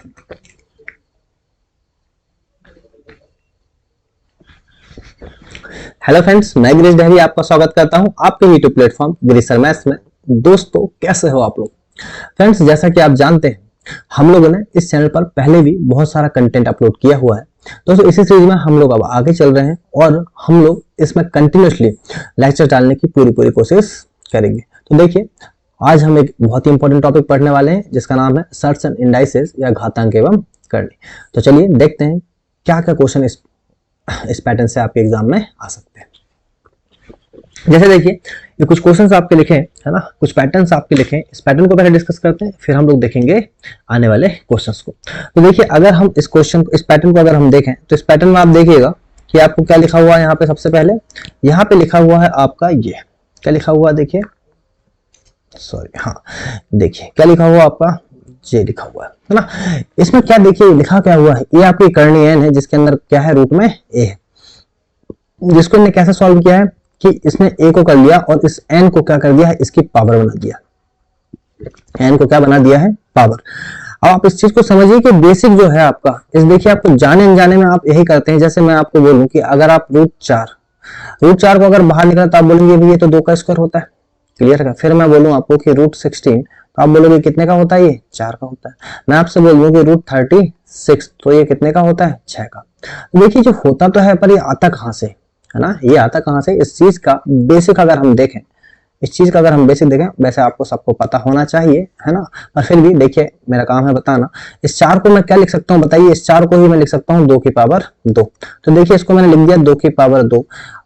Hello friends, मैं गिरीश डहरी आपका स्वागत करता हूं आपके YouTube platform Girish sir maths में। दोस्तों, कैसे हो आप लोग? फ्रेंड्स, जैसा कि आप जानते हैं, हम लोगों ने इस चैनल पर पहले भी बहुत सारा कंटेंट अपलोड किया हुआ है। दोस्तों, इसी सीरीज में हम लोग अब आगे चल रहे हैं और हम लोग इसमें कंटिन्यूसली लेक्चर डालने की पूरी कोशिश करेंगे। तो देखिए, आज हम एक बहुत ही इंपॉर्टेंट टॉपिक पढ़ने वाले हैं जिसका नाम है सर्ट्स एंड इंडाइसेस या घातांक एवं करनी। तो चलिए देखते हैं क्या क्या क्वेश्चन इस पैटर्न से आपके एग्जाम में आ सकते हैं। जैसे देखिए, ये कुछ क्वेश्चंस आपके लिखे हैं, है ना, कुछ पैटर्न्स आपके लिखे हैं। इस पैटर्न को पहले डिस्कस करते हैं, फिर हम लोग देखेंगे आने वाले क्वेश्चंस को। तो देखिए, अगर हम इस पैटर्न को अगर हम देखें तो इस पैटर्न में आप देखिएगा कि आपको क्या लिखा हुआ है। यहाँ पे सबसे पहले यहाँ पे लिखा हुआ है आपका, ये क्या लिखा हुआ है, देखिए, सॉरी, हाँ, देखिए क्या लिखा हुआ आपका, ये लिखा हुआ है ना। इसमें क्या देखिए लिखा क्या हुआ है, ये आपकी करनी एन है जिसके अंदर क्या है, रूट में ए है, जिसको इन्हें कैसे सॉल्व किया है कि इसने ए को कर लिया और इस एन को क्या कर दिया है, इसकी पावर बना दिया। एन को क्या बना दिया है, पावर। अब आप इस चीज को समझिए कि बेसिक जो है आपका, इस देखिए आपको जाने अनजाने में आप यही करते हैं। जैसे मैं आपको बोलूं कि अगर आप रूट चार को अगर बाहर निकला तो आप बोलेंगे भी ये तो 2 का स्क्वायर होता है, क्लियर है। फिर मैं बोलूं आपको कि रूट 16, तो आप बोलोगे कितने का होता है, ये 4 का होता है। मैं आपसे बोल दूं कि रूट 36, तो ये कितने का होता है, 6 का। तो देखिए, जो होता तो है पर ये आता कहां से, है ना, ये आता कहां से, इस चीज का बेसिक अगर हम देखें, वैसे आपको सबको पता होना चाहिए, है ना, पर फिर भी देखिए मेरा काम है बताना। इस 4 को मैं क्या लिख सकता हूँ बताइए, इस 4 को ही मैं लिख सकता हूँ 2 की पावर 2। तो देखिए, इसको मैंने लिख दिया 2 की पावर 2।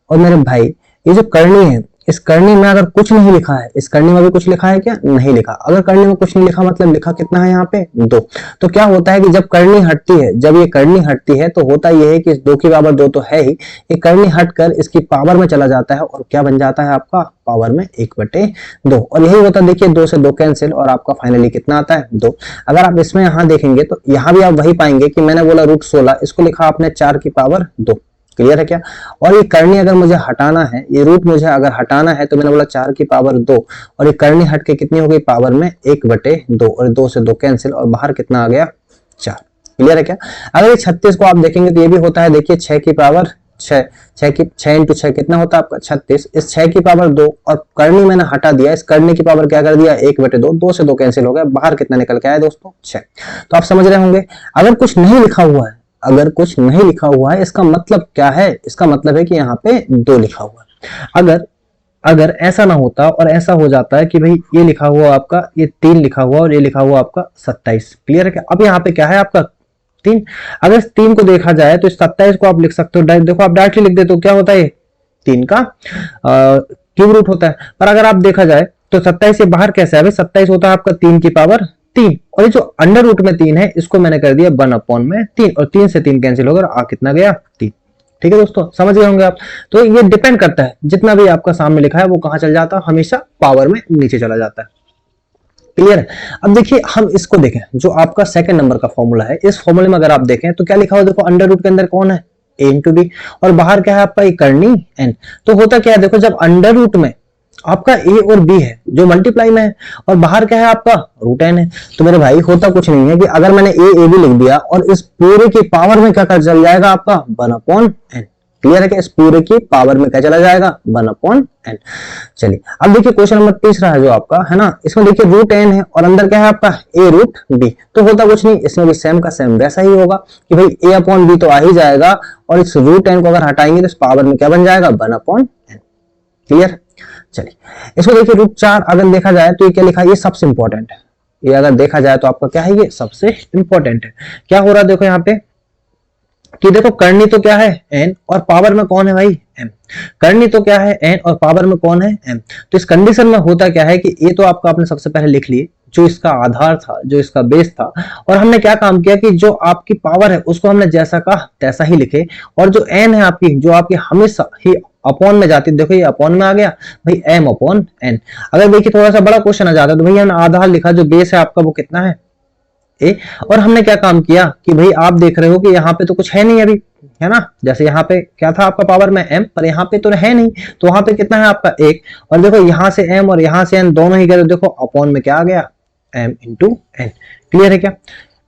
और मेरे भाई, ये जो करनी है, इस करनी में अगर कुछ नहीं लिखा है, इस करनी में भी कुछ लिखा है क्या, नहीं लिखा। अगर करनी में कुछ नहीं लिखा मतलब लिखा कितना है यहाँ पे, 2। तो क्या होता है कि जब करनी हटती है, जब ये करनी हटती है तो होता यह है कि इस 2 की पावर 2 तो है ही, ये करनी हटकर इसकी पावर में चला जाता है और क्या बन जाता है आपका, पावर में 1/2। और यही होता है, देखिए 2 से 2 कैंसिल और आपका फाइनली कितना आता है, 2। अगर आप इसमें यहाँ देखेंगे तो यहाँ भी आप वही पाएंगे कि मैंने बोला रूट 16, इसको लिखा आपने 4 की पावर 2, क्लियर है क्या। और ये करनी अगर मुझे हटाना है, ये रूट मुझे अगर हटाना है, तो मैंने बोला 4 की पावर 2, और ये करनी हट के कितनी हो गई, पावर में 1/2, और 2 से 2 कैंसिल और बाहर कितना आ गया, 4, क्लियर है क्या। अगर ये 36 को आप देखेंगे तो ये भी होता है, देखिए 6 की पावर 6, 6 इंटू 6 कितना होता है आपका, 36। इस 6 की पावर 2 और करनी मैंने हटा दिया, इस करनी की पावर क्या कर दिया, 1/2, 2 से 2 कैंसिल हो गया, बाहर कितना निकल के आया दोस्तों, 6। तो आप समझ रहे होंगे, अगर कुछ नहीं लिखा हुआ है, इसका मतलब क्या है, इसका मतलब है कि यहाँ पे 2 लिखा हुआ है। अगर ऐसा ना होता और ऐसा हो जाता है कि भाई ये लिखा हुआ आपका, ये 3 लिखा हुआ और ये लिखा हुआ आपका 27, क्लियर है क्या। अब यहाँ पे क्या है आपका 3, अगर 3 को देखा जाए तो इस 27 को आप लिख सकते हो, देखो आप डायरेक्टली लिख देते हो, क्या होता है, 3 का क्यूब रूट होता है। पर अगर आप देखा जाए तो 27 से बाहर कैसे है, 27 होता है आपका 3 की पावर 3, और ये जो अंडर रूट में 3 है, इसको मैंने कर दिया 1/3, और 3 से 3 कैंसिल होगा, आ कितना गया, 3। ठीक है दोस्तों, समझ गए होंगे आप। तो ये डिपेंड करता है, जितना भी आपका सामने लिखा है वो कहां चल जाता है, हमेशा पावर में नीचे चला जाता है, क्लियर है। अब देखिए, हम इसको देखें, जो आपका सेकंड नंबर का फॉर्मूला है, इस फॉर्मूले में अगर आप देखें तो क्या लिखा हुआ, देखो अंडर रूट के अंदर कौन है, a इंटू बी, और बाहर क्या है आपका, ये करनी n। तो होता क्या है, देखो जब अंडर रूट में आपका a और b है जो मल्टीप्लाई में है, और बाहर क्या है आपका रूट n है, तो मेरे भाई होता कुछ नहीं है कि अगर मैंने a b लिख दिया और इस पूरे की पावर में क्या कर चल जाएगा आपका 1/n, क्लियर है क्या। इस पूरे की पावर में क्या चला जाएगा, 1/n। चलिए, अब देखिए क्वेश्चन नंबर तीसरा है जो आपका, है ना, इसमें देखिए रूट n है और अंदर क्या है आपका a रूट b। तो होता कुछ नहीं, इसमें भी सेम का सेम वैसा ही होगा कि भाई a/b तो आ ही जाएगा, और इस रूट n को अगर हटाएंगे तो इस पावर में क्या बन जाएगा, 1/n, क्लियर। चलिए, इसको देखिए रूट 4 अगर देखा जाए तो ये क्या लिखा है, ये सबसे इंपॉर्टेंट है। ये अगर देखा जाए तो आपका क्या है, ये सबसे इंपॉर्टेंट है। क्या हो रहा है देखो यहाँ पे कि देखो करनी तो क्या है n, और पावर में कौन है भाई, m। करनी तो क्या है n और पावर में कौन है, m। तो इस कंडीशन में होता क्या है कि ये तो आपका आपने सबसे पहले लिख लिए, जो इसका आधार था, जो इसका बेस था, और हमने क्या काम किया कि जो आपकी पावर है उसको हमने जैसा का तैसा ही लिखे, और जो n है आपकी, जो आपकी हमेशा ही अपॉन में जाती, देखो ये अपॉन में आ गया भाई, m/n। अगर देखिए थोड़ा सा बड़ा क्वेश्चन आ जाता है तो भैया आधार लिखा, जो बेस है आपका वो कितना है, ए। और हमने क्या काम किया कि भाई आप देख रहे हो कि यहाँ पे तो कुछ है नहीं अभी, है ना, जैसे यहाँ पे क्या था आपका पावर में m, पर यहाँ पे तो है नहीं, तो वहां पे कितना है आपका 1, और देखो यहाँ से m और यहाँ से n दोनों ही गए, देखो अपॉन में क्या आ गया, m इंटू n, क्लियर है क्या।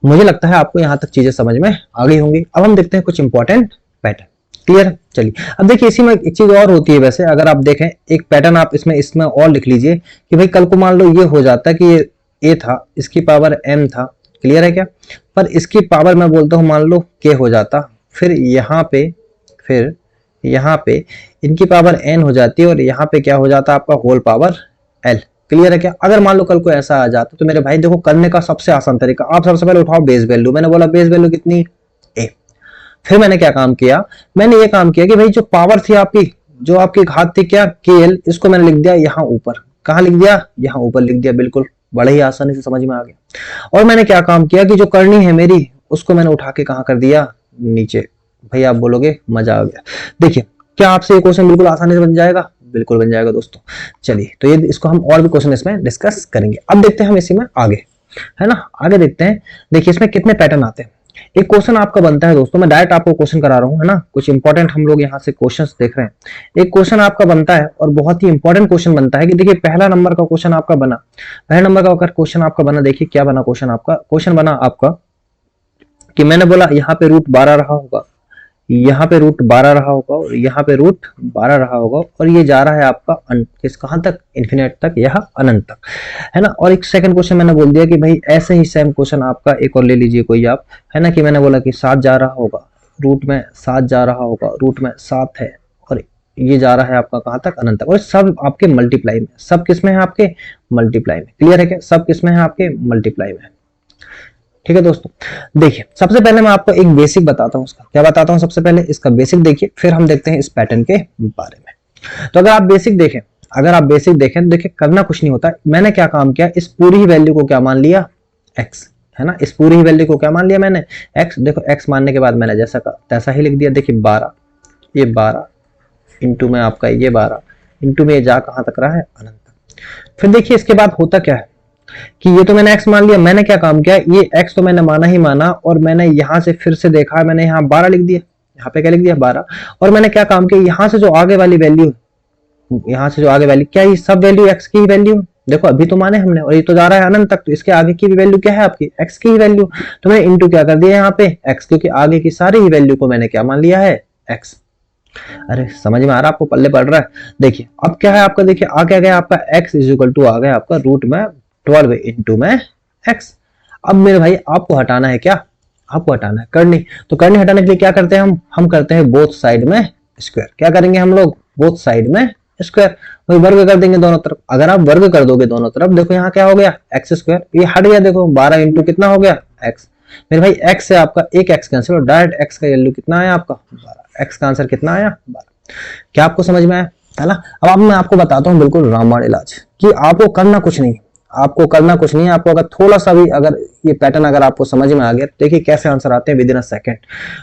मुझे लगता है आपको यहाँ तक चीजें समझ में आ गई होंगी। अब हम देखते हैं कुछ इंपॉर्टेंट पैटर्न। क्लियर? चलिए अब देखिए इसी में एक चीज और होती है वैसे, अगर आप देखें एक पैटर्न आप इसमें और लिख लीजिए कि भाई कल को मान लो ये हो जाता है कि ये ए था, इसकी पावर एम था, क्लियर है क्या, पर इसकी पावर मैं बोलता हूं मान लो के हो जाता, फिर यहाँ पे इनकी पावर एन हो जाती है और यहाँ पे क्या हो जाता आपका होल पावर एल। क्लियर है क्या? अगर मान लो कल को ऐसा आ जाता तो मेरे भाई देखो करने का सबसे आसान तरीका, आप सबसे पहले उठाओ बेस वैल्यू। मैंने बोला बेस वैल्यू कितनी? ए। फिर मैंने क्या काम किया, मैंने ये काम किया कि भाई जो पावर थी आपकी, जो आपकी घात थी क्या, के एल, इसको मैंने लिख दिया यहाँ ऊपर। कहाँ लिख दिया? यहाँ ऊपर लिख दिया। बिल्कुल बड़े ही आसानी से समझ में आ गया। और मैंने क्या काम किया कि जो करनी है मेरी उसको मैंने उठा के कहाँ कर दिया? नीचे। भाई आप बोलोगे मजा आ गया। देखिए क्या आपसे ये क्वेश्चन बिल्कुल आसानी से बन जाएगा? बिल्कुल बन जाएगा दोस्तों। चलिए तो ये इसको हम और भी क्वेश्चन इसमें डिस्कस करेंगे। अब देखते हैं हम इसी में आगे, है ना, आगे देखते हैं। देखिए इसमें कितने पैटर्न आते हैं। एक क्वेश्चन आपका बनता है दोस्तों, मैं डायरेक्ट आपको क्वेश्चन करा रहा हूं, है ना, कुछ इंपॉर्टेंट हम लोग यहाँ से क्वेश्चंस देख रहे हैं। एक क्वेश्चन आपका बनता है और बहुत ही इंपॉर्टेंट क्वेश्चन बनता है कि देखिए पहला नंबर का क्वेश्चन आपका बना, पहले नंबर का अगर क्वेश्चन आपका बना, देखिए क्या बना क्वेश्चन आपका। क्वेश्चन बना आपका कि मैंने बोला यहाँ पे रूट 12 रहा होगा, यहाँ पे रूट 12 रहा होगा और यहाँ पे रूट 12 रहा होगा और ये जा रहा है आपका किस कहां तक? इन्फिनिट तक, यह अनंत तक, है ना। और एक सेकंड क्वेश्चन मैंने बोल दिया कि भाई ऐसे ही सेम क्वेश्चन आपका एक और ले लीजिए कोई आप, है ना, कि मैंने बोला कि 7 जा रहा होगा, रूट में 7 जा रहा होगा, रूट में 7 है और ये जा रहा है आपका कहां तक? अनंत तक। और सब आपके मल्टीप्लाई में, सब किस में है? आपके मल्टीप्लाई में। क्लियर है क्या? सब किस में है? आपके मल्टीप्लाई में। ठीक है दोस्तों, देखिए सबसे पहले मैं आपको एक बेसिक बताता हूं, उसका क्या बताता हूं सबसे पहले इसका बेसिक देखिए, फिर हम देखते हैं इस पैटर्न के बारे में। तो अगर आप बेसिक देखें, तो देखिए करना कुछ नहीं होता। मैंने क्या काम किया, इस पूरी ही वैल्यू को क्या मान लिया? x, है ना, इस पूरी ही वैल्यू को क्या मान लिया मैंने? x। देखो x मानने के बाद मैंने जैसा का तैसा ही लिख दिया। देखिए 12, ये 12 इंटू में आपका ये 12 इंटू में ये जा कहां तक रहा है? अनंत तक। फिर देखिए इसके बाद होता क्या है कि ये तो मैंने x मान लिया, मैंने क्या काम किया, ये x तो मैंने माना ही माना और मैंने यहां से फिर से देखा, मैंने यहाँ 12 लिख दिया, यहाँ पे क्या लिख दिया? 12। और मैंने क्या काम किया, यहाँ से जो आगे वाली वैल्यू, क्या ये सब वैल्यू x की ही वैल्यू? देखो अभी तो माने हमने, और ये तो जा रहा है अनंत तक, तो इसके आगे की भी वैल्यू क्या है आपकी? x की ही वैल्यू। तो मैंने इंटू क्या कर दिया यहाँ पे? x, क्योंकि आगे की सारी ही वैल्यू को मैंने क्या मान लिया है? x। अरे समझ में आ रहा है आपको? पल्ले पड़ रहा है? देखिए अब क्या है आपका, देखिए आ क्या गया आपका? x इज इक्वल टू आ गया आपका रूट में 12 इंटू में x। अब मेरे भाई आपको हटाना है क्या? आपको हटाना है करनी। तो करनी हटाने के लिए क्या करते हैं हम करते हैं बोथ साइड में स्क्वायर। क्या करेंगे हम लोग? बोथ साइड में स्क्वायर, वही वर्ग कर देंगे दोनों तरफ। अगर आप वर्ग कर दोगे दोनों तरफ, देखो यहाँ क्या हो गया? एक्स स्क्वायर, ये हट गया, देखो 12 इंटू कितना हो गया? एक्स। मेरे भाई एक्स से आपका एक एक्स कैंसिल और डायरेक्ट एक्स का वैल्यू कितना आया आपका? 12। एक्स का आंसर कितना आया? 12। क्या आपको समझ में आया? है ना। अब मैं आपको बताता हूँ बिल्कुल रामबाण इलाज कि आपको करना कुछ नहीं, आपको करना कुछ नहीं है। आपको अगर थोड़ा सा भी अगर ये पैटर्न अगर आपको समझ में आ गया, देखिए कैसे आंसर आते हैं विद इन अ सेकंड।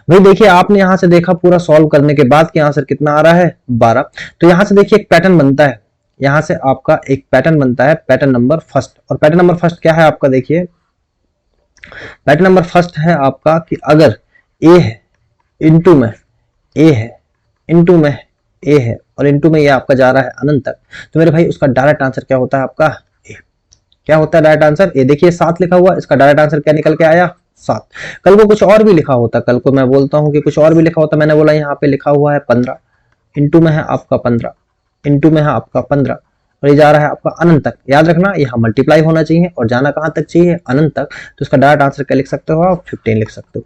भाई देखिए आपने यहां से देखा पूरा सॉल्व करने के बाद कि आंसर कितना आ रहा है? 12। तो यहां से देखिए एक पैटर्न बनता है, यहां से आपका एक पैटर्न बनता है, पैटर्न नंबर फर्स्ट। और पैटर्न नंबर फर्स्ट क्या है आपका? देखिए पैटर्न नंबर फर्स्ट है आपका कि अगर ए है इंटू में ए है इंटू में ए है और इंटू में ये आपका जा रहा है अनंत तक, तो मेरे भाई उसका डायरेक्ट आंसर क्या होता है आपका? क्या होता है डायरेक्ट आंसर? ये देखिए 7 लिखा हुआ, इसका डायरेक्ट आंसर क्या निकल के आया? 7। कल को कुछ और भी लिखा होता, कल को मैं बोलता हूं कि कुछ और भी लिखा होता, मैंने बोला यहाँ पे लिखा हुआ है 15 इंटू में है आपका 15 इंटू में है आपका 15 और ये जा रहा है आपका अनंत तक। याद रखना यहाँ मल्टीप्लाई होना चाहिए और जाना कहां तक चाहिए? अनंत तक। तो इसका डायरेक्ट आंसर क्या लिख सकते हो आप? 15 लिख सकते हो।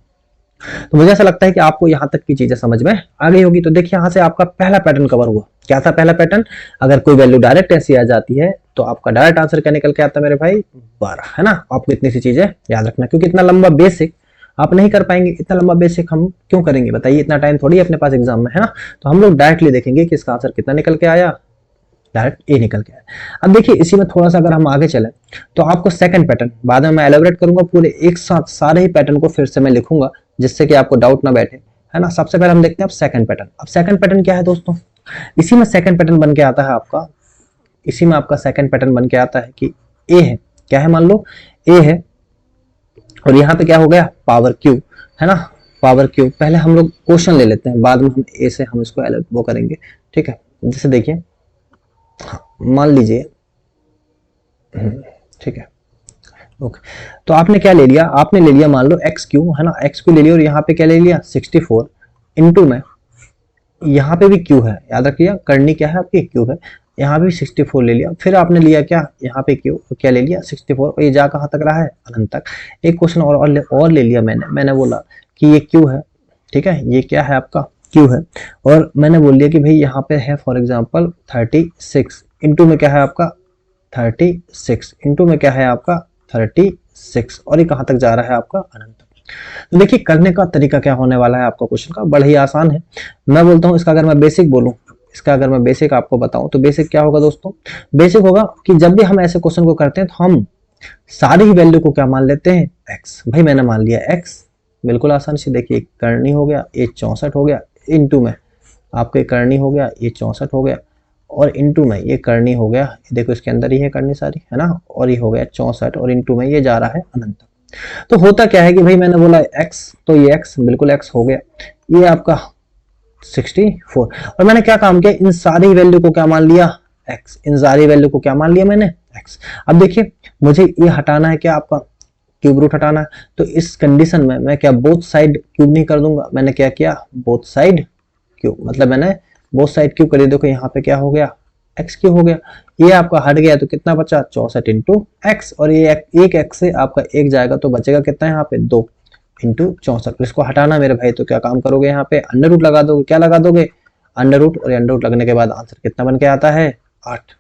तो मुझे ऐसा लगता है कि आपको यहां तक की चीजें समझ में आ गई होगी। तो देखिए यहां से आपका पहला पैटर्न कवर हुआ। क्या था पहला पैटर्न? अगर कोई वैल्यू डायरेक्ट ऐसी आ जाती है तो आपका डायरेक्ट आंसर क्या निकल के आता है मेरे भाई? 12, है ना। आपको इतनी सी चीजें याद रखना, क्योंकि इतना लंबा बेसिक आप नहीं कर पाएंगे। इतना लंबा बेसिक हम क्यों करेंगे बताइए? इतना टाइम थोड़ी अपने पास एग्जाम में, है ना। तो हम लोग डायरेक्टली देखेंगे कि इसका आंसर कितना निकल के आया, डायरेक्ट ए निकल के आया। अब देखिए इसी में थोड़ा सा अगर हम आगे चले तो आपको सेकंड पैटर्न बाद में मैं एलैबोरेट करूंगा, पूरे एक साथ सारे ही पैटर्न को फिर से मैं लिखूंगा जिससे कि आपको डाउट ना बैठे, है ना। सबसे पहले हम देखते हैं अब सेकंड पैटर्न। अब सेकंड पैटर्न क्या है दोस्तों? इसी में सेकंड पैटर्न बन के आता है आपका, इसी में आपका सेकंड पैटर्न बन के आता है कि ए है, क्या है मान लो ए है और यहाँ पे क्या हो गया? पावर क्यू, है ना, पावर क्यू। पहले हम लोग क्वेश्चन ले लेते हैं, बाद में हम ए से हम इसको वो करेंगे, ठीक है। जैसे देखिए मान लीजिए, ठीक है, ओके, तो आपने क्या ले लिया, आपने ले लिया मान लो एक्स क्यू है ना, एक्स क्यू ले लिया और यहाँ पे क्या ले लिया 64 इंटू में यहाँ पे भी क्यू है, याद रखिए करनी क्या है आपकी क्यू है, यहाँ भी 64 ले लिया, फिर आपने लिया क्या यहाँ पे क्यू, क्या ले लिया 64 और ये जा कहाँ तक रहा है अनंत तक। एक क्वेश्चन और ले लिया मैंने बोला कि ये क्यू है, ठीक है, ये क्या है आपका क्यू है, और मैंने बोल दिया कि भाई यहाँ पे है फॉर एग्जाम्पल 36 इंटू में क्या है आपका 36 इंटू में क्या है आपका 36 और ये कहाँ तक जा रहा है आपका अनंत। तो देखिए करने का तरीका क्या होने वाला है आपका क्वेश्चन का, बड़ा ही आसान है। मैं बोलता हूँ इसका अगर मैं बेसिक बोलूँ, इसका अगर मैं बेसिक आपको बताऊं तो बेसिक क्या होगा दोस्तों, बेसिक होगा कि जब भी हम ऐसे क्वेश्चन को करते हैं तो हम सारी ही वैल्यू को क्या मान लेते हैं x। भाई मैंने मान लिया x, बिल्कुल आसान से देखिए करनी हो गया, ये 64 हो गया, इंटू में आपके करनी हो गया, ये 64 हो गया और इंटू में ये करनी हो गया, देखो इसके अंदर ही है करनी सारी है ना, और ये हो गया 64 और इंटू में ये जा रहा है अनंत। तो होता क्या है कि भाई मैंने बोला x तो ये x बिल्कुल x हो गया, ये आपका 64 और मैंने क्या काम किया, इन सारी वैल्यू को क्या मान लिया x, इन सारी वैल्यू को क्या मान लिया मैंने x। अब देखिए मुझे ये हटाना है क्या आपका क्यूब रूट हटाना है, तो इस कंडीशन में मैं क्या बोथ साइड क्यूब नहीं कर दूंगा, मैंने क्या किया बोथ साइड क्यूब, मतलब मैंने बोथ साइड क्यूब कर, देखो यहाँ पे क्या हो गया x क्यूब हो गया, ये आपका हट गया तो कितना बचा 64 इंटू एक्स, और ये एक x से आपका एक जाएगा तो बचेगा कितना यहाँ पे 2 इंटू 64। इसको हटाना मेरे भाई तो क्या काम करोगे, यहाँ पे अंडर रूट लगा दोगे, क्या लगा दोगे अंडर रूट, और अंडर रूट लगने के बाद आंसर कितना बन के आता है 8।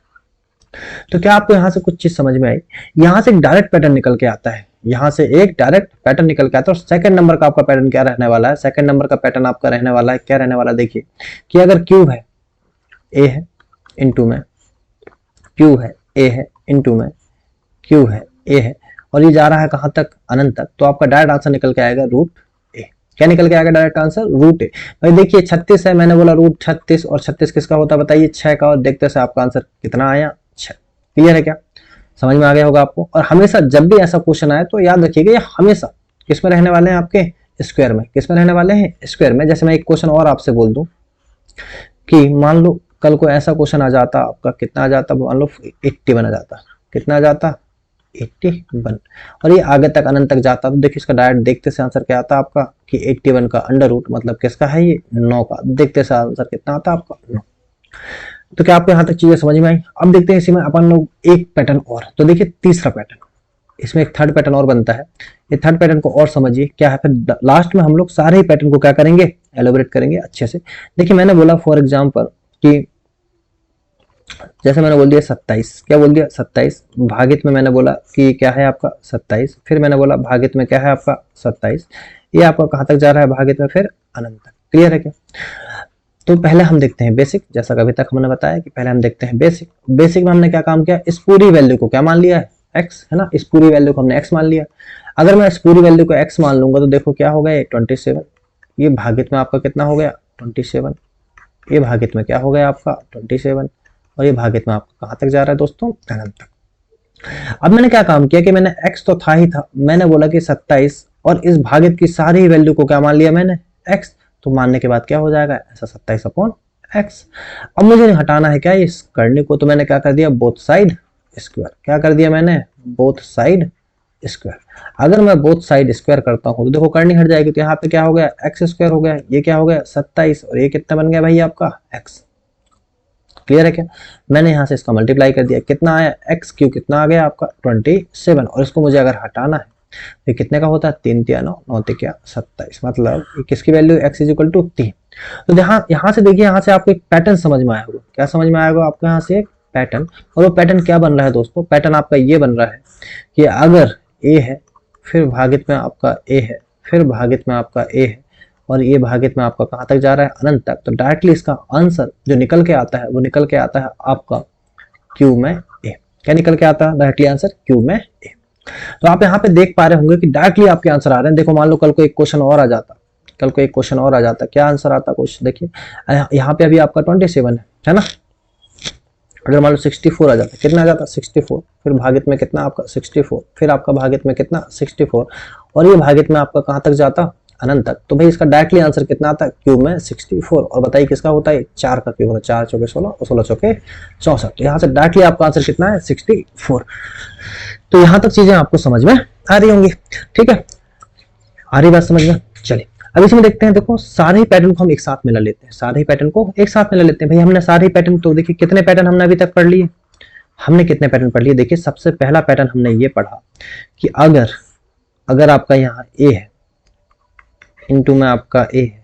तो क्या आपको यहाँ से कुछ चीज समझ में आई, यहाँ से एक डायरेक्ट पैटर्न निकल के आता है, यहाँ से एक डायरेक्ट पैटर्न निकल के आता है। और सेकंड नंबर का आपका पैटर्न क्या रहने वाला है, सेकंड नंबर का पैटर्न आपका रहने वाला है, क्या रहने वाला है देखिए कि अगर क्यूब है ए है इंटू में क्यू है ए है इंटू में क्यू है ए है और ये जा रहा है कहां तक अनंत तक, तो आपका डायरेक्ट आंसर निकल के आएगा रूट ए। क्या निकल के आएगा डायरेक्ट आंसर रूट ए। भाई देखिए 36 है, मैंने बोला रूट 36 और 36 किसका होता है बताइए 6 का, और देखते से आपका आंसर कितना आया 6। क्लियर है क्या, समझ में आ गया होगा आपको। और हमेशा जब भी ऐसा क्वेश्चन आए तो याद रखिएगा ये हमेशा किस में रहने वाले हैं आपके स्क्वायर में, किस में रहने वाले हैं स्क्वायर में। जैसे मैं एक क्वेश्चन और आपसे बोल दूं कि मान लो कल को ऐसा क्वेश्चन आ जाता आपका, कितना आ जाता मान लो 81 आ जाता, कितना आ जाता 81 और ये आगे तक अनंत तक जाता, तो देखिए इसका डायरेक्ट देखते से आंसर क्या आता आपका कि 81 का अंडर रूट मतलब किसका है ये 9 का, देखते से आंसर कितना आता आपका 9। तो क्या आपको यहाँ तक चीजें समझ में आई। अब देखते हैं इसी में अपन लोग एक पैटर्न और, तो देखिए तीसरा पैटर्न, इसमें एक थर्ड पैटर्न और बनता है। ये थर्ड पैटर्न को और समझिए क्या है, फिर लास्ट में हम लोग सारे ही पैटर्न को क्या करेंगे एलोबरेट करेंगे अच्छे से। देखिए मैंने बोला फॉर एग्जाम्पल कि जैसे मैंने बोल दिया 27, क्या बोल दिया 27 भागित में मैंने बोला कि क्या है आपका 27, फिर मैंने बोला भागित में क्या है आपका 27, ये आपका कहां तक जा रहा है भागित में फिर अनंत तक। क्लियर है क्या। तो पहले हम देखते हैं बेसिक, जैसा कि अभी तक हमने बताया कि पहले हम देखते हैं बेसिक। बेसिक में हमने क्या काम किया, इस पूरी वैल्यू को क्या मान लिया है x है ना, इस पूरी वैल्यू को हमने x मान लिया। अगर मैं इस पूरी वैल्यू को x मान लूंगा तो देखो क्या हो गया 27, ये भागित में आपका कितना हो गया 27, ये भागित में क्या हो गया आपका 27 और ये भागित में आपका कहां तक जा रहा है दोस्तों अनंत तक। अब मैंने क्या काम किया कि मैंने x तो था ही था, मैंने बोला कि 27 और इस भागित की सारी वैल्यू को क्या मान लिया मैंने x, तो मानने के बाद क्या हो जाएगा ऐसा 27/x। अब मुझे हटाना है क्या इस करने को, तो मैंने क्या कर दिया बोथ साइड स्क्वायर, क्या कर दिया मैंने बोथ साइड स्क्वायर। अगर मैं बोथ साइड स्क्वायर करता हूं तो देखो करनी हट जाएगी, तो यहाँ पे क्या हो गया एक्स स्क्वायर हो गया, ये क्या हो गया 27 और ये कितना बन गया भाई आपका x। क्लियर है क्या, मैंने यहाँ से इसका मल्टीप्लाई कर दिया, कितना आया x क्यू कितना आ गया आपका 27 और इसको मुझे अगर हटाना है तो कितने का होता है 3 3 9 9 3 27, मतलब किसकी value x is equal to 3। तो यहाँ से देखिए, यहाँ से आपको एक पैटर्न समझ में आया होगा, क्या समझ में आएगा आपको यहाँ से एक पैटर्न। और वो पैटर्न क्या बन रहा है दोस्तों, पैटर्न आपका ये बन रहा है कि अगर a है फिर भागित में आपका a है फिर भागित में आपका a है और ये भागित में आपका कहां तक जा रहा है अनंत तक, तो डायरेक्टली इसका आंसर जो निकल के आता है वो निकल के आता है आपका क्यू में a। क्या निकल के आता है डायरेक्टली आंसर क्यू में a। तो आप यहाँ पे देख पा रहे होंगे कि डायरेक्टली आपके आंसर आ रहे हैं। देखो मान लो कल को एक क्वेश्चन और आ जाता, कल को एक क्वेश्चन और आ जाता, क्या आंसर आता कुछ देखिए, यहाँ पे अभी आपका 27 है ना, अगर मान लो 64 आ जाता, कितना आ जाता 64, फिर भागित में कितना आपका 64, फिर आपका भागित में कितना 64 और ये भागित में आपका कहां तक जाता अनंत तक, तो भाई इसका डायरेक्टली आंसर कितना आता है, क्यूब में 64। और बताइए किसका होता है, 4 का क्यूब होता है, 4 चौके 16 और 16 चौके 64। तो यहाँ से डायरेक्टली आपका आंसर कितना है, 64। तो यहाँ तक चीजें आपको समझ में आ रही होंगी, ठीक है, आ रही बात समझ में। चलिए अब इसमें देखते हैं, देखो सारे ही पैटर्न को हम एक साथ मिला लेते हैं, सारे ही पैटर्न को एक साथ मिला लेते हैं। भाई हमने सारे ही पैटर्न, तो देखिए कितने पैटर्न हमने अभी तक पढ़ लिए, हमने कितने पैटर्न पढ़ लिए। देखिए सबसे पहला पैटर्न हमने ये पढ़ा कि अगर आपका यहाँ ए है, इनटू में आपका ए है,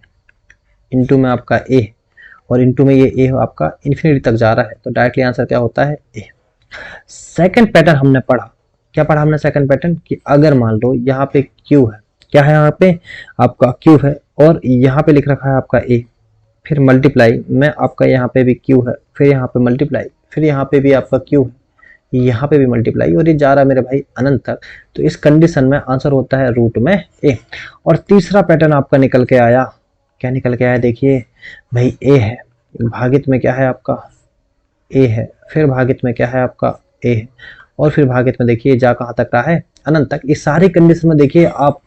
इनटू में आपका ए है, और इनटू में ये ए आपका इन्फिनिटी तक जा रहा है, तो डायरेक्टली आंसर क्या होता है, ए। सेकंड पैटर्न हमने पढ़ा, क्या पढ़ा हमने सेकंड पैटर्न, कि अगर मान लो यहाँ पे क्यू है, क्या है यहाँ पे आपका क्यू है, और यहाँ पे लिख रखा है आपका ए, फिर मल्टीप्लाई में आपका यहाँ पे भी क्यू है, फिर यहाँ पे मल्टीप्लाई, फिर यहाँ पे भी आपका क्यू है, यहाँ पे भी मल्टीप्लाई, और ये जा रहा है मेरे भाई अनंत तक। तो इस कंडीशन में आंसर होता है रूट में ए। और तीसरा पैटर्न आपका निकल के आया, क्या निकल के आया, देखिए भाई ए है, भागित में क्या है आपका ए है, फिर भागित में क्या है आपका ए है, और फिर भागित में देखिए जा कहाँ तक रहा है, अनंत तक। इस सारी कंडीशन में देखिए आप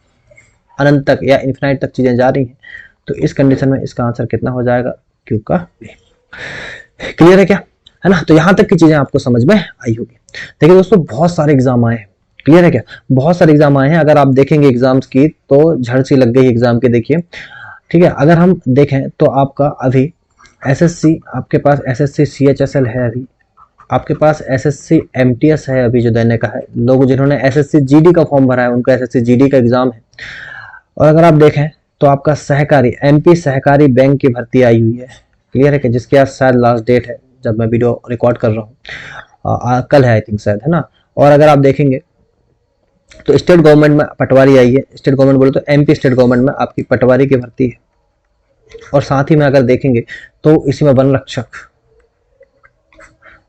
अनंत तक या इन्फिनाइट तक चीजें जा रही हैं, तो इस कंडीशन में इसका आंसर कितना हो जाएगा, क्यू का ए। क्लियर है क्या, है ना। तो यहां तक की चीजें आपको समझ में आई होगी। देखिए दोस्तों बहुत सारे एग्जाम आए हैं, क्लियर है क्या, बहुत सारे एग्जाम आए हैं। अगर आप देखेंगे एग्जाम्स की तो झड़ सी लग गई एग्जाम की, देखिए ठीक है। अगर हम देखें तो आपका अभी एसएससी, आपके पास एसएससी सीएचएसएल है, अभी आपके पास एसएससी एमटीएस है अभी जो देने का है। लोग जिन्होंने एसएससी जीडी का फॉर्म भरा है उनका एसएससी जीडी का एग्जाम है। और अगर आप देखें तो आपका सहकारी एमपी सहकारी बैंक की भर्ती आई हुई है, क्लियर है कि जिसकी आज शायद लास्ट डेट है जब मैं वीडियो रिकॉर्ड कर रहा हूँ, कल है आई थिंक शायद, है ना। और अगर आप देखेंगे तो स्टेट गवर्नमेंट में पटवारी आई है, स्टेट गवर्नमेंट बोले तो एमपी स्टेट गवर्नमेंट में आपकी पटवारी की भर्ती है। और साथ ही में अगर देखेंगे तो इसी में वन रक्षक,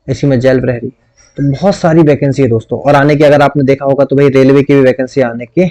इसी में जेल प्रहरी, तो बहुत सारी वैकेंसी है दोस्तों। और आने की अगर आपने देखा होगा तो भाई रेलवे की भी वैकेंसी आने के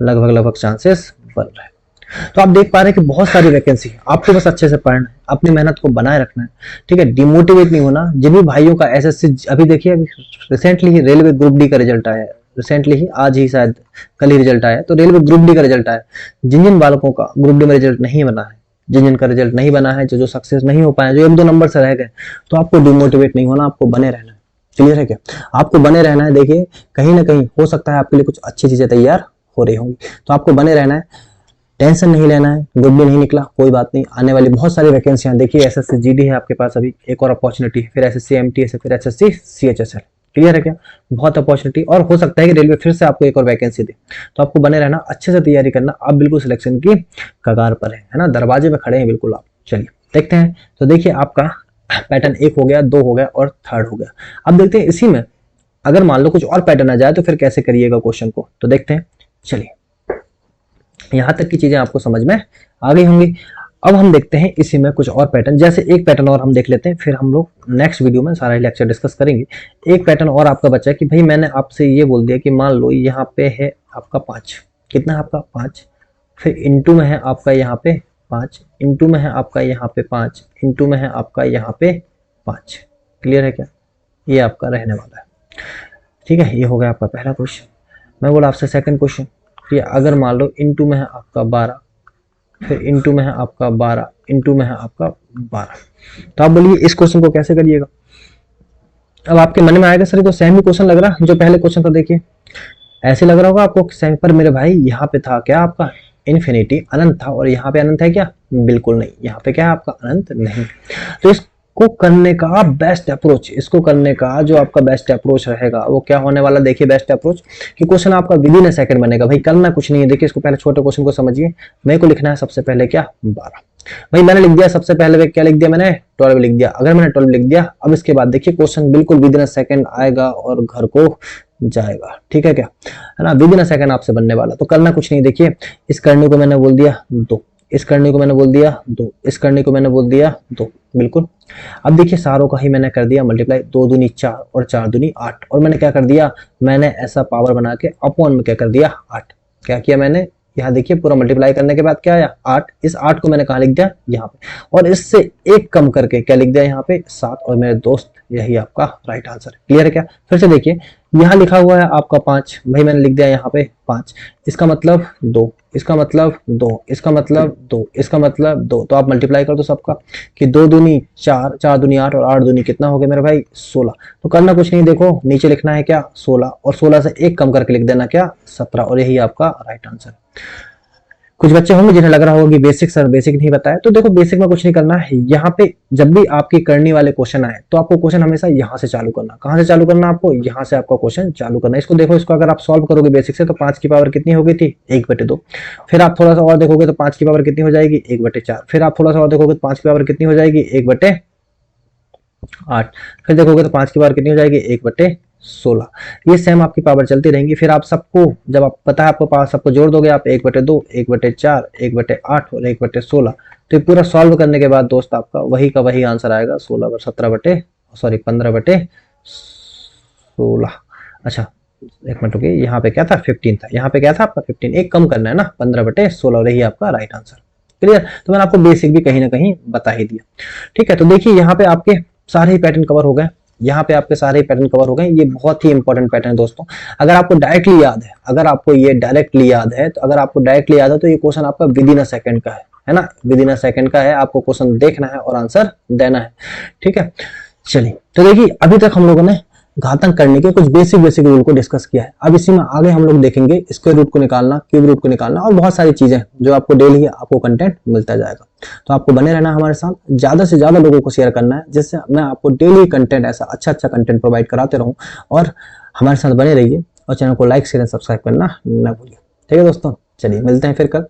लगभग चांसेस बन रहे हैं। तो आप देख पा रहे हैं कि बहुत सारी वैकेंसी है, आपको बस अच्छे से पढ़ना है, अपनी मेहनत को बनाए रखना है, ठीक है, डिमोटिवेट नहीं होना। जिन भी भाइयों का एसएससी अभी देखिए, अभी रिसेंटली ही रेलवे ग्रुप डी का रिजल्ट आया है, रिसेंटली ही आज ही शायद कल ही रिजल्ट आया, तो रेलवे ग्रुप डी का रिजल्ट आया। जिन बालकों का ग्रुप डी में रिजल्ट नहीं बना है, जिनका रिजल्ट नहीं बना है, जो सक्सेस नहीं हो पाए, जो 1-2 नंबर से रह गए, तो आपको डिमोटिवेट नहीं होना, आपको बने रहना है। क्लियर है क्या, आपको बने रहना है। देखिए कहीं ना कहीं हो सकता है आपके लिए कुछ अच्छी चीजें तैयार हो रही होंगी, तो आपको बने रहना है, टेंशन नहीं लेना है। ग्रुप डी नहीं निकला कोई बात नहीं, आने वाली बहुत सारी वैकेंसियां देखिए, एसएससी जीडी है आपके पास अभी एक और अपॉर्चुनिटी है, फिर एसएससी एमटीएस है, फिर एसएससी सीएचएसएल, क्लियर है क्या, बहुत अपॉर्चुनिटी। और हो सकता है कि रेलवे फिर से आपको एक और वैकेंसी दे, तो आपको बने रहना, अच्छे से तैयारी करना, आप बिल्कुल सिलेक्शन की कगार पर है ना, दरवाजे में खड़े हैं बिल्कुल आप। चलिए देखते हैं, तो देखिए आपका पैटर्न 1 हो गया, 2 हो गया और 3rd हो गया। अब देखते हैं इसी में अगर मान लो कुछ और पैटर्न आ जाए तो फिर कैसे करिएगा क्वेश्चन को, तो देखते हैं। चलिए यहां तक की चीजें आपको समझ में आ गई होंगी। अब हम देखते हैं इसी में कुछ और पैटर्न, जैसे एक पैटर्न और हम देख लेते हैं, फिर हम लोग नेक्स्ट वीडियो में सारा लेक्चर डिस्कस करेंगे। एक पैटर्न और आपका बचा कि भाई मैंने आपसे ये बोल दिया कि मान लो यहाँ पे है आपका 5, कितना है आपका 5, फिर इंटू में है आपका यहाँ पे 5, इंटू में है आपका यहाँ पे 5, इंटू में है आपका यहाँ पे 5। क्लियर है क्या, ये आपका रहने वाला है, ठीक है। ये हो गया आपका पहला क्वेश्चन। मैं बोला आपसे सेकंड क्वेश्चन कि अगर मान लो इंटू में है आपका 12, फिर इंटू में है आपका 12, इंटू में है आपका 12, तो आप बोलिए इस क्वेश्चन को कैसे करिएगा। अब आपके मन में आएगा सर तो सेम ही क्वेश्चन लग रहा है जो पहले क्वेश्चन था, देखिए ऐसे लग रहा होगा आपको सेम, पर मेरे भाई यहाँ पे था क्या आपका इन्फिनिटी, अनंत था, और यहाँ पे अनंत है क्या, बिल्कुल नहीं, यहाँ पे क्या है आपका अनंत नहीं। तो इसको करने का बेस्ट अप्रोच, इसको करने का जो आपका बेस्ट अप्रोच रहेगा वो क्या होने वाला, देखिए बेस्ट अप्रोच कि क्वेश्चन आपका विद इन अ सेकंड बनेगा। भाई करना कुछ नहीं है, देखिए इसको पहले छोटे क्वेश्चन को समझिए। मेरे को लिखना है सबसे पहले क्या 12, भाई मैंने लिख दिया सबसे पहले क्या लिख दिया मैंने 12 लिख दिया। अगर मैंने 12 लिख दिया, अब इसके बाद देखिए क्वेश्चन बिल्कुल विद इन अ सेकंड आएगा और घर को जाएगा, ठीक है क्या, है ना, विद इन अ सेकंड आपसे बनने वाला। तो करना कुछ नहीं, देखिए इस करने को मैंने बोल दिया 2, इस करने को मैंने बोल दिया 2, इस करने को मैंने बोल दिया 2, बिल्कुल। अब देखिए सारों का ही मैंने कर दिया मल्टीप्लाई, 2 दूनी 4 और 4 दूनी 8, और मैंने क्या कर दिया, मैंने ऐसा पावर बना के अपॉन में क्या कर दिया 8। क्या किया मैंने, यहाँ देखिए पूरा मल्टीप्लाई करने के बाद क्या आया 8, इस 8 को मैंने कहा लिख दिया यहाँ पे, और इससे 1 कम करके क्या लिख दिया यहाँ पे 7, और मेरे दोस्त यही आपका राइट आंसर है। क्लियर है क्या, फिर से देखिए यहाँ लिखा हुआ है आपका 5, भाई मैंने लिख दिया यहाँ पे 5, इसका मतलब 2, इसका मतलब 2, इसका मतलब 2, इसका मतलब 2, तो आप मल्टीप्लाई कर दो सबका कि 2 दूनी 4, 4 दूनी 8 और 8 दूनी कितना हो गया मेरे भाई 16। तो करना कुछ नहीं, देखो नीचे लिखना है क्या 16 और 16 से 1 कम करके लिख देना क्या 17 और यही आपका राइट आंसर। कुछ बच्चे होंगे जिन्हें लग रहा होगा कि बेसिक सर बेसिक नहीं बताया, तो देखो बेसिक में कुछ नहीं करना है। यहाँ पे जब भी आपकी करनी वाले क्वेश्चन आए तो आपको क्वेश्चन हमेशा यहाँ से चालू करना। कहाँ से चालू करना? आपको यहाँ से आपका क्वेश्चन चालू करना। इसको देखो, इसको अगर आप सॉल्व करोगे बेसिक से तो 5 की पावर कितनी हो गई थी 1/2। फिर आप थोड़ा सा और देखोगे तो 5 की पावर कितनी हो जाएगी 1/4। फिर आप थोड़ा सा और देखोगे तो 5 की पावर कितनी हो जाएगी 1/8। फिर देखोगे तो 5 की पावर कितनी हो जाएगी 1/16। ये सेम आपकी पावर चलती रहेंगी। फिर आप सबको, जब आप पता है आपको पावर, सबको जोड़ दोगे आप 1/2, 1/4, 1/8 और 1/16। तो ये पूरा सॉल्व करने के बाद दोस्त आपका वही का वही आंसर आएगा 15 अच्छा एक मिनट रुकिए, यहाँ पे क्या था 15 था, यहाँ पे क्या था आपका 15, एक कम करना है ना 15/16 और यही आपका राइट आंसर। क्लियर? तो मैंने आपको बेसिक भी कहीं ना कहीं बता ही दिया। ठीक है, तो देखिए यहाँ पे आपके सारे ही पैटर्न कवर हो गए। यहाँ पे आपके सारे पैटर्न कवर हो गए। ये बहुत ही इंपॉर्टेंट पैटर्न है दोस्तों। अगर आपको डायरेक्टली याद है, अगर आपको ये डायरेक्टली याद है, तो अगर आपको डायरेक्टली याद है तो ये क्वेश्चन आपका विद इन अ सेकंड का है ना, विद इन अ सेकंड का है। आपको क्वेश्चन देखना है और आंसर देना है। ठीक है, चलिए तो देखिए अभी तक हम लोगों ने घातांक करने के कुछ बेसिक रूल को डिस्कस किया है। अब इसी में आगे हम लोग देखेंगे स्क्वायर रूट को निकालना, क्यूब रूट को निकालना और बहुत सारी चीजें जो आपको डेली आपको कंटेंट मिलता जाएगा। तो आपको बने रहना हमारे साथ, ज्यादा से ज्यादा लोगों को शेयर करना है, जिससे मैं आपको डेली कंटेंट, ऐसा अच्छा कंटेंट प्रोवाइड कराते रहूं। और हमारे साथ बने रहिए और चैनल को लाइक शेयर सब्सक्राइब करना न भूलिए। ठीक है दोस्तों, चलिए मिलते हैं फिर कल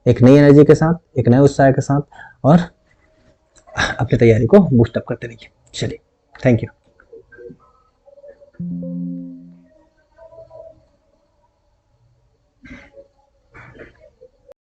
एक नई एनर्जी के साथ, एक नए उत्साह के साथ, और अपनी तैयारी को बूस्ट अप करते रहिए। चलिए, थैंक यू।